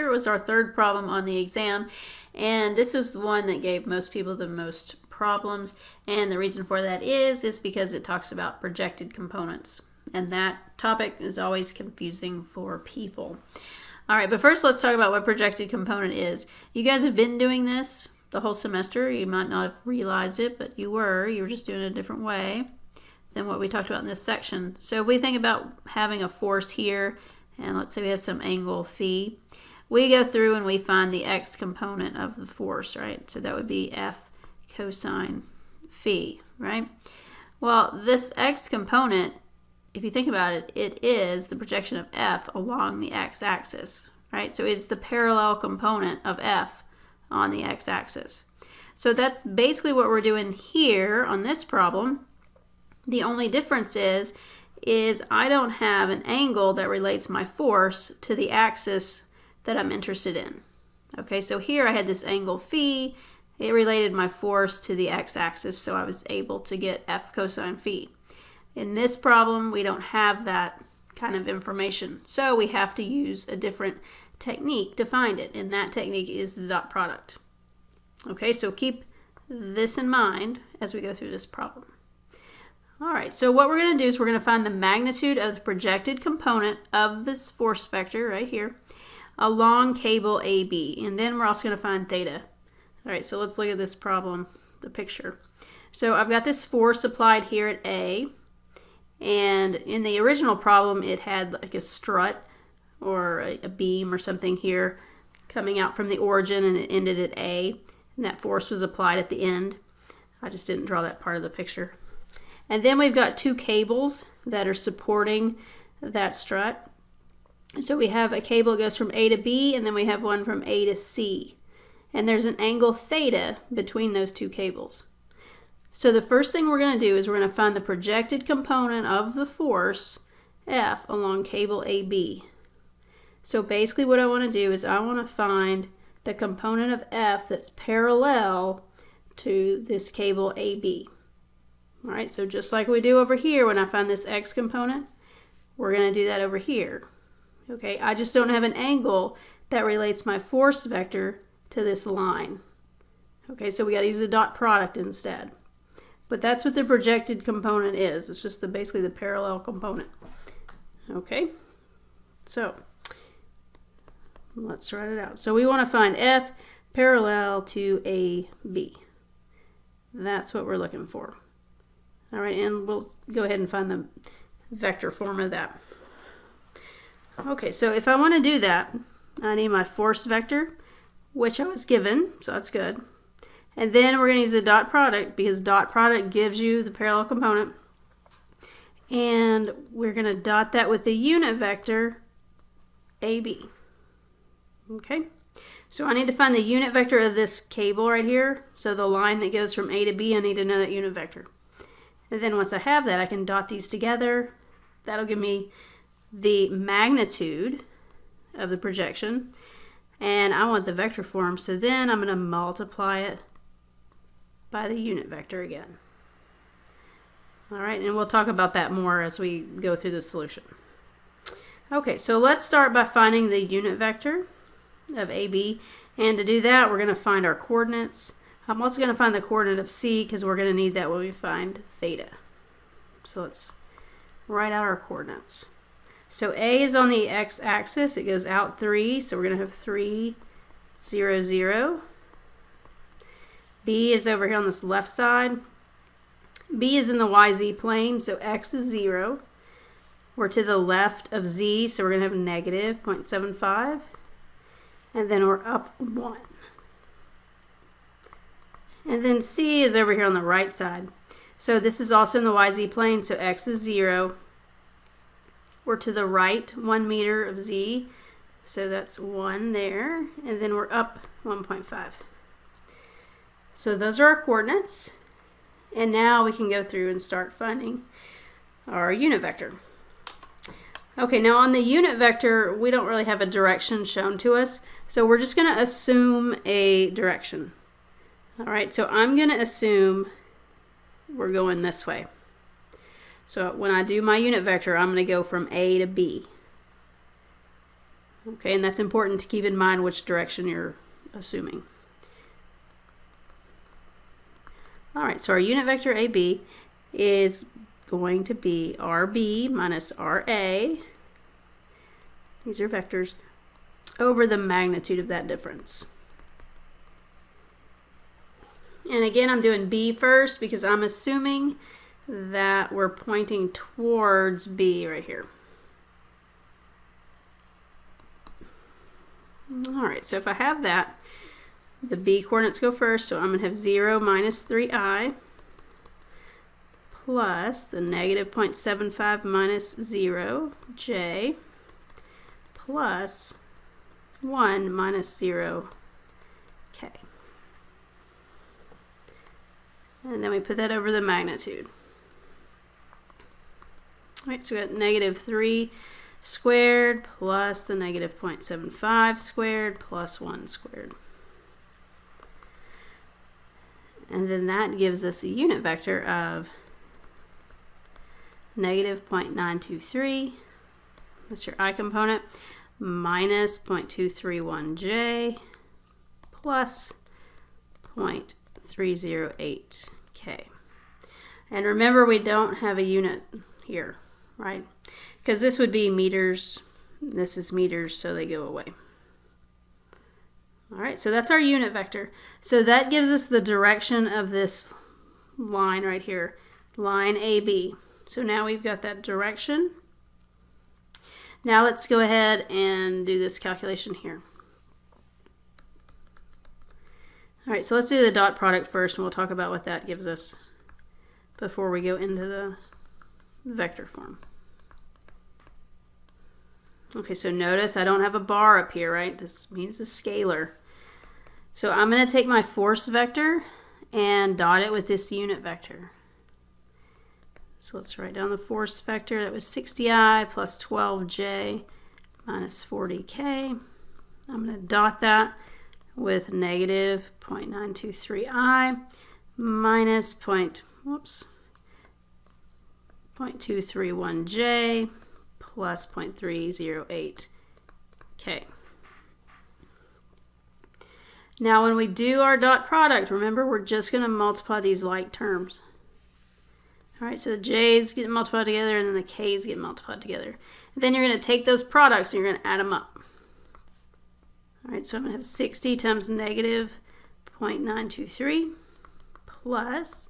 vector was our third problem on the exam, and this was the one that gave most people the most problems, and the reason for that is because it talks about projected components, and that topic is always confusing for people. All right, but first let's talk about what projected component is. You guys have been doing this the whole semester. You might not have realized it, but you were just doing it a different way than what we talked about in this section. So if we think about having a force here, and let's say we have some angle phi, we go through and we find the x component of the force, right? So that would be F cosine phi, right? Well, this x component, if you think about it, it is the projection of F along the x-axis, right? So it's the parallel component of F on the x-axis. So that's basically what we're doing here on this problem. The only difference is I don't have an angle that relates my force to the axis that I'm interested in. Okay, so here I had this angle phi. It related my force to the x-axis, so I was able to get F cosine phi. In this problem, we don't have that kind of information, so we have to use a different technique to find it, and that technique is the dot product. Okay, so keep this in mind as we go through this problem. All right, so what we're going to do is we're going to find the magnitude of the projected component of this force vector right here along cable AB, and then we're also going to find theta. All right, so let's look at this problem, the picture. So I've got this force applied here at A, and in the original problem it had like a strut or a beam or something here coming out from the origin, and it ended at A, and that force was applied at the end. I just didn't draw that part of the picture. And then we've got two cables that are supporting that strut. So we have a cable that goes from A to B, and then we have one from A to C. And there's an angle theta between those two cables. So the first thing we're going to do is we're going to find the projected component of the force F along cable AB. So basically what I want to do is I want to find the component of F that's parallel to this cable AB. All right, so just like we do over here when I find this x component, we're going to do that over here. Okay, I just don't have an angle that relates my force vector to this line. Okay, so we got to use the dot product instead. But that's what the projected component is. It's just basically the parallel component. Okay, so let's write it out. So we want to find F parallel to AB. That's what we're looking for. All right, and we'll go ahead and find the vector form of that. Okay, so if I want to do that, I need my force vector, which I was given, so that's good. And then we're going to use the dot product because dot product gives you the parallel component. And we're going to dot that with the unit vector AB. Okay, so I need to find the unit vector of this cable right here. So the line that goes from A to B, I need to know that unit vector. And then once I have that, I can dot these together. That'll give me the magnitude of the projection. And I want the vector form, so then I'm going to multiply it by the unit vector again. All right, and we'll talk about that more as we go through the solution. Okay, so let's start by finding the unit vector of AB. And to do that, we're going to find our coordinates. I'm also going to find the coordinate of C because we're going to need that when we find theta. So let's write out our coordinates. So A is on the x-axis. It goes out 3, so we're going to have 3, 0, 0. B is over here on this left side. B is in the YZ plane, so x is 0. We're to the left of Z, so we're going to have negative 0.75. And then we're up 1. And then C is over here on the right side. So this is also in the YZ plane, so x is 0. We're to the right 1 meter of Z, so that's 1 there. And then we're up 1.5. So those are our coordinates. And now we can go through and start finding our unit vector. Okay, now on the unit vector, we don't really have a direction shown to us, so we're just going to assume a direction. All right, so I'm going to assume we're going this way. So when I do my unit vector, I'm going to go from A to B. Okay, and that's important to keep in mind which direction you're assuming. All right, so our unit vector AB is going to be RB minus RA, these are vectors, over the magnitude of that difference. And again, I'm doing B first because I'm assuming that we're pointing towards B right here. All right, so if I have that, the B coordinates go first, so I'm going to have 0 minus 3i plus the negative 0.75 minus 0, j, plus 1 minus 0, k. And then we put that over the magnitude. All right, so we got negative 3 squared plus the negative 0.75 squared plus 1 squared. And then that gives us a unit vector of negative 0.923, that's your I component, minus 0.231j plus 0.308k. And remember, we don't have a unit here, right? Because this would be meters, this is meters, so they go away. All right, so that's our unit vector. So that gives us the direction of this line right here, line AB. So now we've got that direction. Now let's go ahead and do this calculation here. All right, so let's do the dot product first, and we'll talk about what that gives us before we go into the vector form. Okay, so notice I don't have a bar up here, right? This means a scalar. So I'm going to take my force vector and dot it with this unit vector. So let's write down the force vector. That was 60i plus 12j minus 40k. I'm going to dot that with negative 0.923i minus 0.231j plus 0.308k. Now when we do our dot product, remember we're just going to multiply these like terms. All right, so the j's get multiplied together and then the k's get multiplied together. And then you're going to take those products and you're going to add them up. All right, so I'm going to have 60 times negative 0.923 plus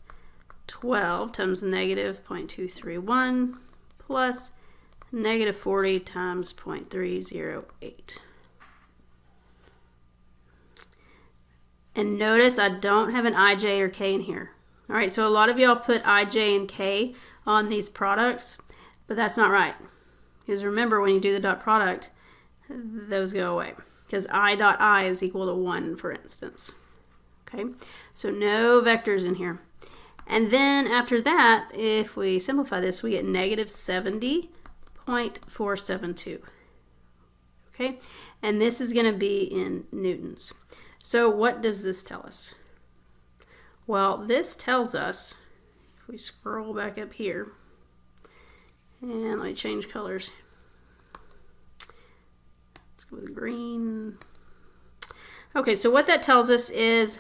12 times negative 0.231 plus negative 40 times 0.308. And notice I don't have an ij or k in here. All right, so a lot of y'all put ij and k on these products, but that's not right. Because remember, when you do the dot product, those go away. Because I dot I is equal to 1, for instance. Okay, so no vectors in here. And then after that, if we simplify this, we get negative 70.472. Okay, and this is going to be in newtons. So what does this tell us? Well, this tells us, if we scroll back up here, and let me change colors. Let's go with green. Okay, so what that tells us is,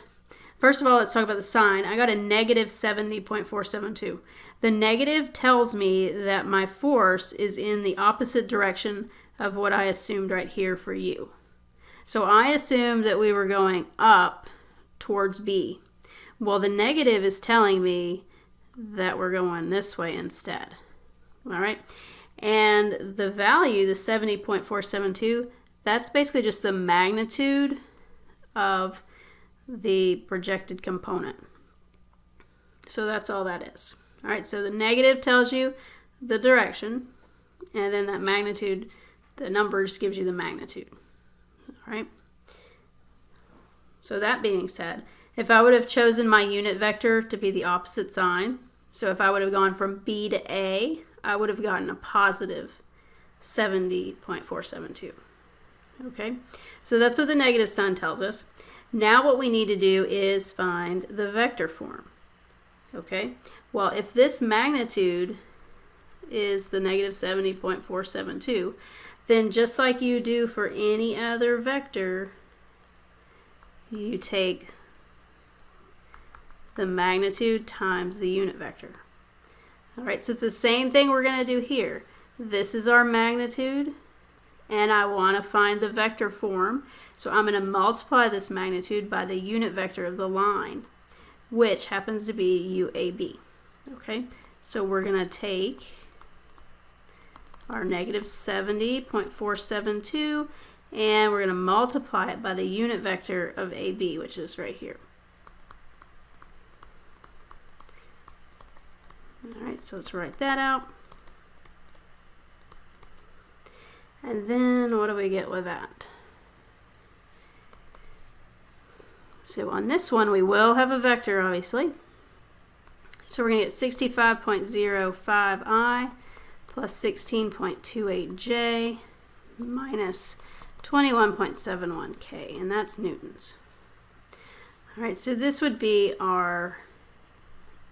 first of all, let's talk about the sign. I got a negative 70.472. The negative tells me that my force is in the opposite direction of what I assumed right here for you. So I assumed that we were going up towards B. Well, the negative is telling me that we're going this way instead. All right. And the value, the 70.472, that's basically just the magnitude of the projected component. So that's all that is. All right. So the negative tells you the direction, and then that magnitude, the numbers, gives you the magnitude. All right. So that being said, if I would have chosen my unit vector to be the opposite sign, so if I would have gone from B to A, I would have gotten a positive 70.472. Okay, so that's what the negative sign tells us. Now what we need to do is find the vector form. Okay, well, if this magnitude is the negative 70.472, then just like you do for any other vector, you take the magnitude times the unit vector. All right, so it's the same thing we're going to do here. This is our magnitude, and I want to find the vector form. So I'm going to multiply this magnitude by the unit vector of the line, which happens to be UAB. Okay, so we're going to take our negative 70.472, and we're going to multiply it by the unit vector of AB, which is right here. All right, so let's write that out. And then what do we get with that? So on this one, we will have a vector, obviously. So we're going to get 65.05i plus 16.28j minus 21.71k, and that's newtons. All right, so this would be our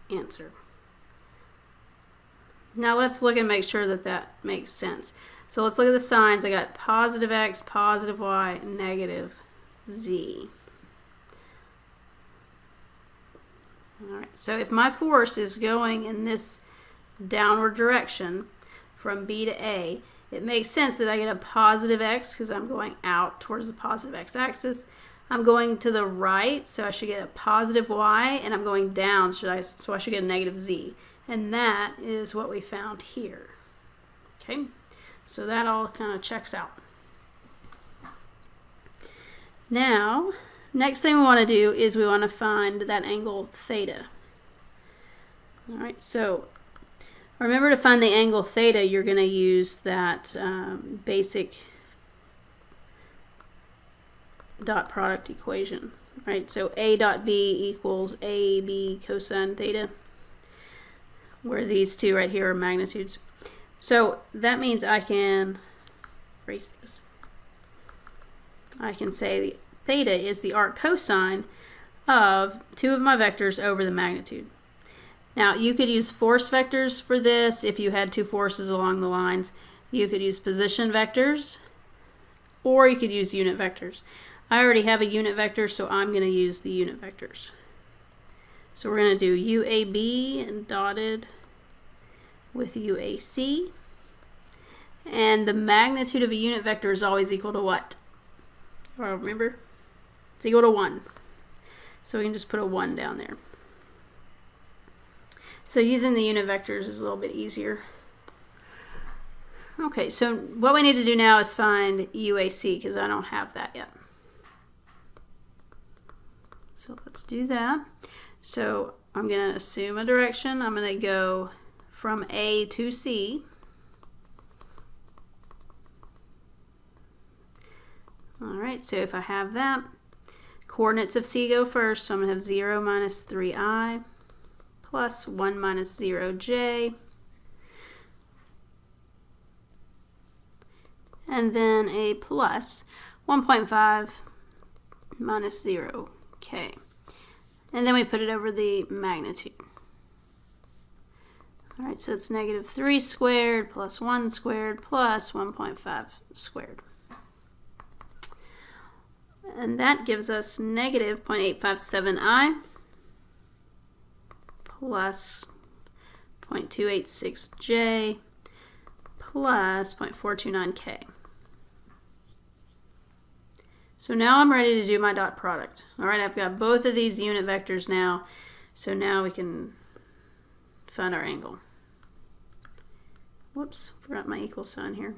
answer. Now let's look and make sure that that makes sense. So let's look at the signs. I got positive x, positive y, negative z. All right, so if my force is going in this downward direction from B to A, it makes sense that I get a positive x because I'm going out towards the positive x-axis. I'm going to the right, so I should get a positive y, and I'm going down, so I should get a negative z. And that is what we found here. Okay, so that all kind of checks out. Now, next thing we want to do is we want to find that angle theta. All right, so remember, to find the angle theta, you're going to use that basic dot product equation, right? So A dot B equals AB cosine theta, where these two right here are magnitudes. So that means I can erase this. I can say theta is the arc cosine of two of my vectors over the magnitude. Now, you could use force vectors for this if you had two forces along the lines. You could use position vectors, or you could use unit vectors. I already have a unit vector, so I'm going to use the unit vectors. So we're going to do UAB and dotted with UAC. And the magnitude of a unit vector is always equal to what? Well, remember? It's equal to 1. So we can just put a 1 down there. So using the unit vectors is a little bit easier. Okay, so what we need to do now is find UAC, because I don't have that yet. So let's do that. So I'm going to assume a direction. I'm going to go from A to C. All right, so if I have that, coordinates of C go first, so I'm going to have 0 minus 3i plus 1 minus 0j, and then a plus 1.5 minus 0k. And then we put it over the magnitude. All right, so it's negative 3 squared plus 1 squared plus 1.5 squared. And that gives us negative 0.857i plus 0.286j plus 0.429k. So now I'm ready to do my dot product. All right, I've got both of these unit vectors now. So now we can find our angle. Whoops, forgot my equal sign here.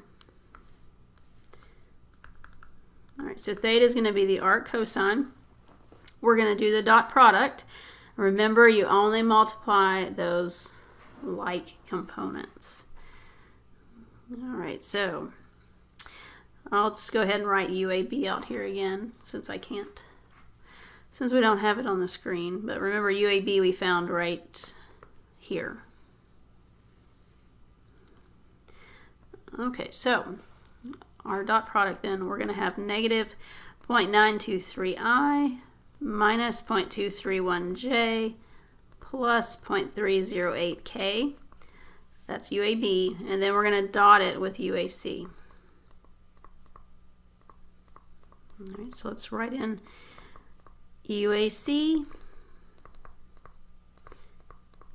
All right, so theta is going to be the arc cosine. We're going to do the dot product. Remember, you only multiply those like components. All right, so I'll just go ahead and write UAB out here again, since I can't, since we don't have it on the screen. But remember, UAB we found right here. Okay, so our dot product then, we're going to have negative 0.923i minus 0.231j plus 0.308k. That's UAB, and then we're going to dot it with UAC. All right, so let's write in UAC.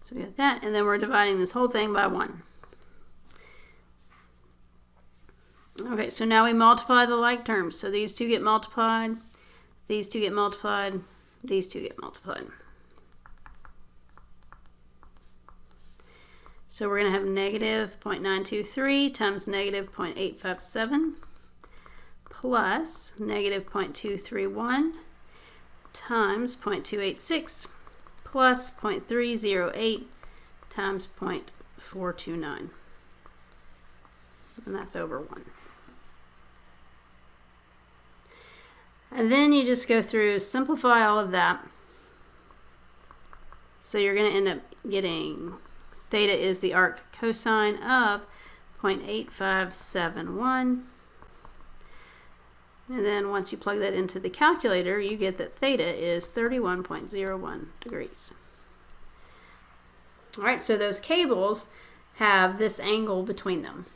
So we got that, and then we're dividing this whole thing by 1. Okay, so now we multiply the like terms. So these two get multiplied, these two get multiplied, these two get multiplied. So we're going to have negative 0.923 times negative 0.857 plus negative 0.231 times 0.286 plus 0.308 times 0.429. And that's over 1. And then you just go through, simplify all of that. So you're going to end up getting theta is the arc cosine of 0.8571. And then once you plug that into the calculator, you get that theta is 31.01 degrees. All right, so those cables have this angle between them.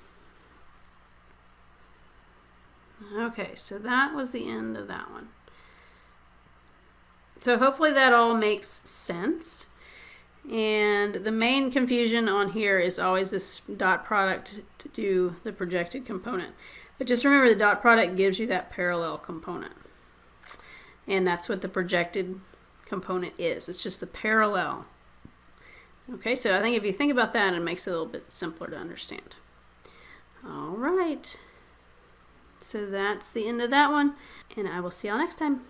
Okay, so that was the end of that one. So hopefully that all makes sense. And the main confusion on here is always this dot product to do the projected component. But just remember, the dot product gives you that parallel component. And that's what the projected component is. It's just the parallel. Okay, so I think if you think about that, it makes it a little bit simpler to understand. All right. So that's the end of that one, and I will see y'all next time.